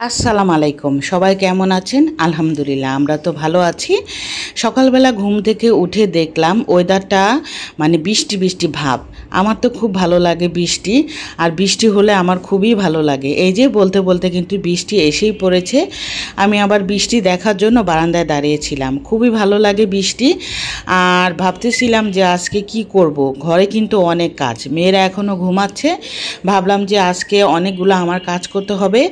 আসসালামু আলাইকুম, সবাই কেমন আছেন? আলহামদুলিল্লাহ আমরা তো ভালো আছি। সকালবেলা ঘুম থেকে উঠে দেখলাম ওয়েদারটা মানে বৃষ্টি বৃষ্টি ভাব। আমার তো খুব ভালো লাগে বৃষ্টি, আর বৃষ্টি হলে আমার খুবই ভালো লাগে। এই যে বলতে বলতে কিন্তু বৃষ্টি এসেই পড়েছে। আমি আবার বৃষ্টি দেখার জন্য বারান্দায় দাঁড়িয়েছিলাম। খুবই ভালো লাগে বৃষ্টি। আর ভাবতেছিলাম যে আজকে কি করব, ঘরে কিন্তু অনেক কাজ, মেয়েরা এখনও ঘুমাচ্ছে। ভাবলাম যে আজকে অনেকগুলো আমার কাজ করতে হবে।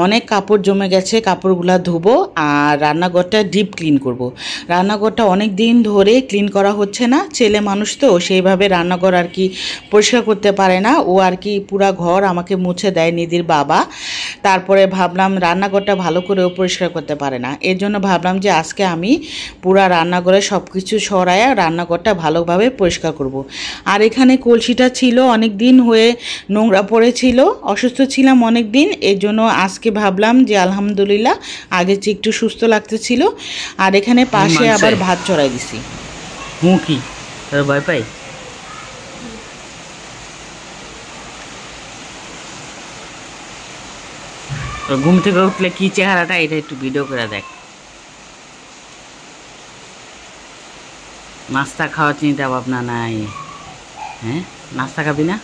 অনেক কাপড় জমে গেছে, কাপড়গুলো ধুবো আর রান্নাঘরটা ডিপ ক্লিন করব। রান্নাঘরটা অনেক দিন ধরে ক্লিন করা হচ্ছে না, ছেলে মানুষ তো সেইভাবে রান্নাঘর আর কি পরিষ্কার করতে পারে না। ও আর কি পুরা ঘর আমাকে মুছে দেয়, নিধির বাবা। তারপরে ভাবলাম রান্নাঘরটা ভালো করেও পরিষ্কার করতে পারে না, এর জন্য ভাবলাম যে আজকে আমি পুরা রান্নাঘরে সব কিছু সরায়া রান্নাঘরটা ভালোভাবে পরিষ্কার করব। আর এখানে কলসিটা ছিল অনেক দিন হয়ে নোংরা পড়েছিল, অসুস্থ ছিলাম অনেক দিন, এর জন্য আজকে ভাবলাম যে আলহামদুলিল্লাহ আগের চেয়ে একটু সুস্থ লাগতেছিল। আর এখানে পাশে আবার ভাত চড়াই দিছি। কি ভয় পাই? ঘুম থেকে উঠলে কি চেহারাটা, এটা একটু ভিডিও করে দেখ। নাস্তা খাওয়ার চিন্তা ভাবনা নাই? হ্যাঁ, নাস্তা খাবি না?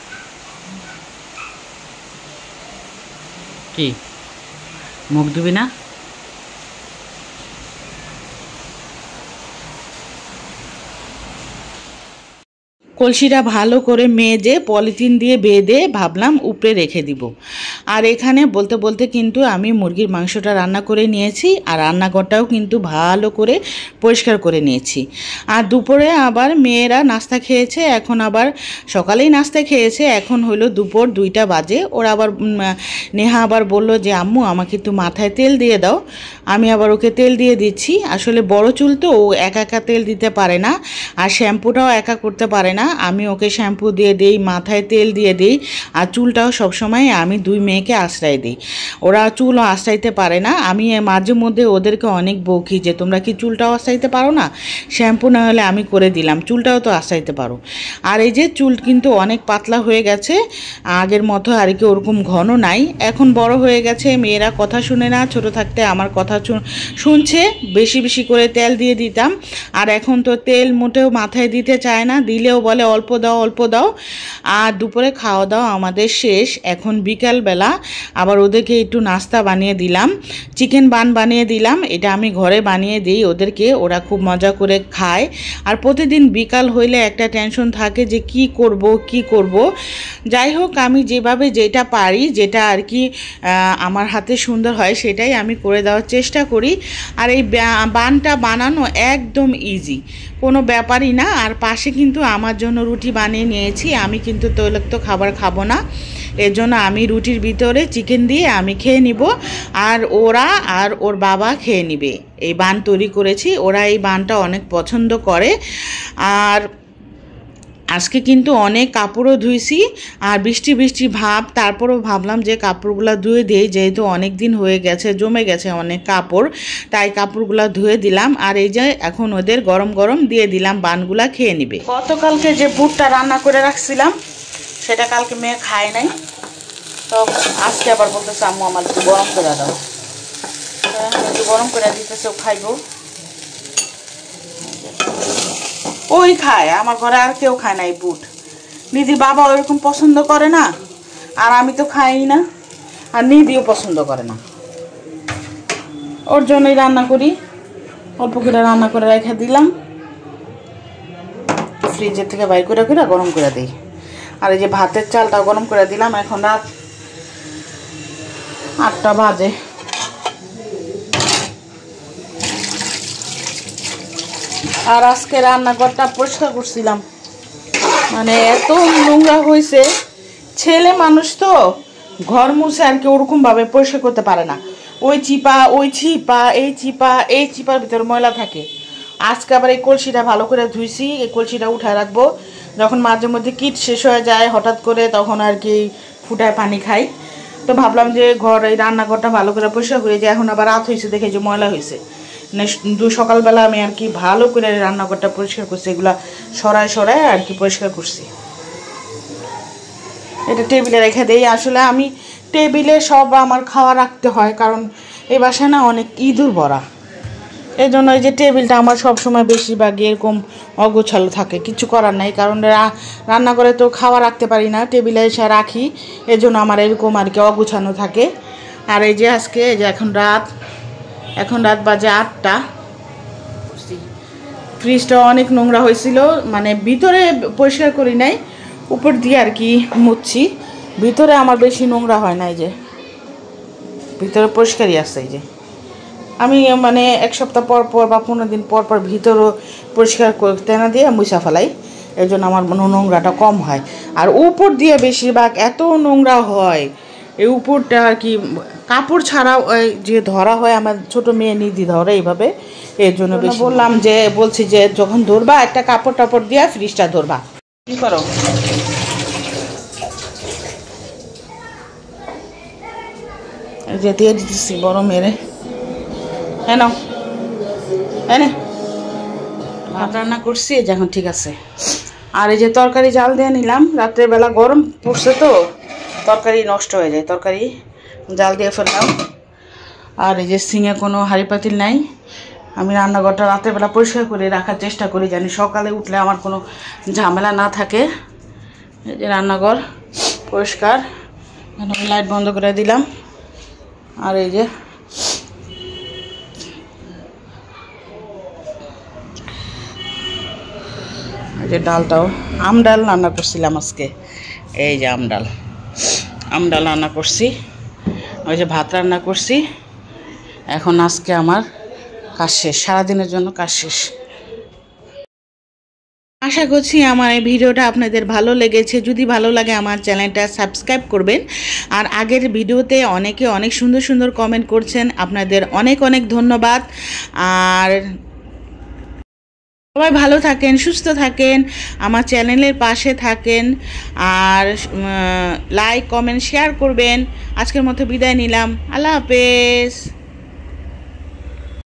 কি মুখ ধুবি না? কলসিটা ভালো করে মেজে পলিথিন দিয়ে বেঁধে ভাবলাম উপরে রেখে দিব। আর এখানে বলতে বলতে কিন্তু আমি মুরগির মাংসটা রান্না করে নিয়েছি, আর রান্নাঘরটাও কিন্তু ভালো করে পরিষ্কার করে নিয়েছি। আর দুপুরে আবার মেয়েরা নাস্তা খেয়েছে, এখন আবার সকালেই নাস্তা খেয়েছে, এখন হলো দুপুর 2টা বাজে। ওরা আবার নেহা আবার বলল যে আম্মু আমাকে একটু মাথায় তেল দিয়ে দাও। আমি আবার ওকে তেল দিয়ে দিচ্ছি। আসলে বড় চুল তো, ও একা একা তেল দিতে পারে না, আর শ্যাম্পুটাও একা করতে পারে না। আমি ওকে শ্যাম্পু দিয়ে দিই, মাথায় তেল দিয়ে দিই, আর চুলটাও সবসময় আমি 2 মেয়েকে আশ্রয় দিই। ওরা চুলও আশ্রাইতে পারে না। আমি মাঝে মধ্যে ওদেরকে অনেক বকি যে তোমরা কি চুলটাও আশ্রাইতে পারো না? শ্যাম্পু না হলে আমি করে দিলাম, চুলটাও তো আশ্রাইতে পারো। আর এই যে চুল কিন্তু অনেক পাতলা হয়ে গেছে, আগের মতো আর কি ওরকম ঘন নাই। এখন বড় হয়ে গেছে, মেয়েরা কথা শুনে না। ছোট থাকতে আমার কথা শুনছে, বেশি বেশি করে তেল দিয়ে দিতাম। আর এখন তো তেল মোটেও মাথায় দিতে চায় না, দিলেও বলে অল্প দাও অল্প দাও। আর দুপুরে খাওয়া দাওয়া আমাদের শেষ, এখন বিকালবেলা আবার ওদেরকে একটু নাস্তা বানিয়ে দিলাম, চিকেন বান বানিয়ে দিলাম। এটা আমি ঘরে বানিয়ে দিই ওদেরকে, ওরা খুব মজা করে খায়। আর প্রতিদিন বিকাল হইলে একটা টেনশন থাকে যে কি করব কি করব। যাই হোক, আমি যেভাবে যেটা পারি, যেটা আর কি আমার হাতে সুন্দর হয় সেটাই আমি করে দেওয়ার চেষ্টা করি। আর এই বানটা বানানো একদম ইজি, কোনো ব্যাপারই না। আর পাশে কিন্তু আমার জন্য রুটি বানিয়ে নিয়েছি, আমি কিন্তু তৈলাক্ত খাবার খাবো না, এর জন্য আমি রুটির ভিতরে চিকেন দিয়ে আমি খেয়ে নিব, আর ওরা আর ওর বাবা খেয়ে নিবে। এই বান তৈরি করেছি, ওরা এই বানটা অনেক পছন্দ করে। আর আজকে কিন্তু অনেক কাপড়ও ধুইছি, আর বৃষ্টি বৃষ্টি ভাব, তারপরও ভাবলাম যে কাপড়গুলো ধুয়ে দিই, যেহেতু অনেক দিন হয়ে গেছে, জমে গেছে অনেক কাপড়, তাই কাপড়গুলো ধুয়ে দিলাম। আর এই যে এখন ওদের গরম গরম দিয়ে দিলাম, বানগুলা খেয়ে নিবে। গতকালকে যে বুটটা রান্না করে রাখছিলাম সেটা কালকে মেয়ে খায় নাই, তো আজকে আবার বলতেছে আম্মু আমার একটু গরম করে দাও। একটু গরম করে দিতেছে, ও খাইব। ওই খায়, আমার ঘরে আর কেউ খায় না এই বুট। নিধি বাবা ওইরকম পছন্দ করে না, আর আমি তো খাই না, আর নিধিও পছন্দ করে না। ওর জন্যই রান্না করি, অল্প করে রান্না করে রেখে দিলাম, ফ্রিজের থেকে বাইর করে করে গরম করে দিই। আর এই যে ভাতের চালটাও গরম করে দিলাম, এখন রাত 8টা বাজে। আর আজকে রান্নাঘরটা পরিষ্কার করছিলাম, মানে এত নোংরা হয়েছে। ছেলে মানুষ তো ঘর মুছে আর কি ওরকমভাবে পরিষ্কার করতে পারে না, ওই চিপা ওই চিপা এই চিপার ভিতরে ময়লা থাকে। আজকে আবার এই কলসিটা ভালো করে ধুইছি, এই কলসিটা উঠায় রাখবো, যখন মাঝে মধ্যে কিট শেষ হয়ে যায় হঠাৎ করে তখন আর কি ফুটায় পানি খাই। তো ভাবলাম যে এই রান্নাঘরটা ভালো করে পরিষ্কার করে, যে এখন আবার রাত হয়েছে দেখে যে ময়লা হয়েছে, সকালবেলা আমি আর কি ভালো করে রান্নাঘরটা পরিষ্কার করছি, এগুলা সরায় সরায় আর কি পরিষ্কার করছি। এটা টেবিলে রেখে দিই। আসলে আমি টেবিলে সব আমার খাওয়া রাখতে হয়, কারণ এই বাসায় না অনেক ইঁদুর ভরা। এই জন্য এই যে টেবিলটা আমার সবসময় বেশিরভাগই এরকম অগোছালো থাকে, কিছু করার নাই, কারণ রান্না করে তো খাওয়া রাখতে পারি না, টেবিলে এসে রাখি, এই জন্য আমার এরকম আর কি অগোছানো থাকে। আর এই যে আজকে এই যে এখন রাত বাজে 8টা। ফ্রিজটা অনেক নোংরা হয়েছিল, মানে ভিতরে পরিষ্কার করি নাই, উপর দিয়ে আর কি মুছছি, ভিতরে আমার বেশি নোংরা হয় না। এই যে ভিতরে পরিষ্কারই আছে। এই যে আমি মানে 1 সপ্তাহ পর পর বা 15 দিন পর পর ভিতরও পরিষ্কার করতে না দিয়ে মুছা ফেলাই, এই জন্য আমার নোংরাটা কম হয়। আর উপর দিয়ে বেশিরভাগ এত নোংরা হয়, এই উপরটা আর কি কাপড় ছাড়াও যে ধরা হয়, আমার ছোট মেয়ে নিধি ধরে এইভাবে, এর জন্য বেশি বলছি যে যখন ধরবা একটা কাপড় টাপড় দিয়ে ফ্রিজটা ধরবা। কি করো? যে দিয়ে দিতেছি বড় মেরে। হ্যাঁ এনে ভাত রান্না করছি যখন, ঠিক আছে। আর এই যে তরকারি জাল দিয়ে নিলাম, রাত্রের বেলা গরম পড়ছে তো তরকারি নষ্ট হয়ে যায়, তরকারি জাল দিয়ে ফেললাম। আর এই যে সিঙে কোনো হাঁড়ি পাতিল নাই, আমি রান্নাঘরটা রাতের বেলা পরিষ্কার করে রাখার চেষ্টা করি, জানি সকালে উঠলে আমার কোনো ঝামেলা না থাকে। এই যে রান্নাঘর পরিষ্কার, আমি লাইট বন্ধ করে দিলাম। আর এই যে ডালটাও আমডাল রান্না করছিলাম আজকে, এই যে আমডাল রান্না করছি। ওই যে ভাত রান্না করছি। এখন আজকে আমার কাজ শেষ, সারাদিনের জন্য কাজ শেষ। আশা করছি আমার এই ভিডিওটা আপনাদের ভালো লেগেছে। যদি ভালো লাগে আমার চ্যানেলটা সাবস্ক্রাইব করবেন। আর আগের ভিডিওতে অনেকে অনেক সুন্দর সুন্দর কমেন্ট করছেন, আপনাদের অনেক অনেক ধন্যবাদ। আর সবাই ভালো থাকেন, সুস্থ থাকেন, আমার চ্যানেলের পাশে থাকেন, আর লাইক কমেন্ট শেয়ার করবেন। আজকের মতো বিদায় নিলাম, আল্লাহ হাফেজ।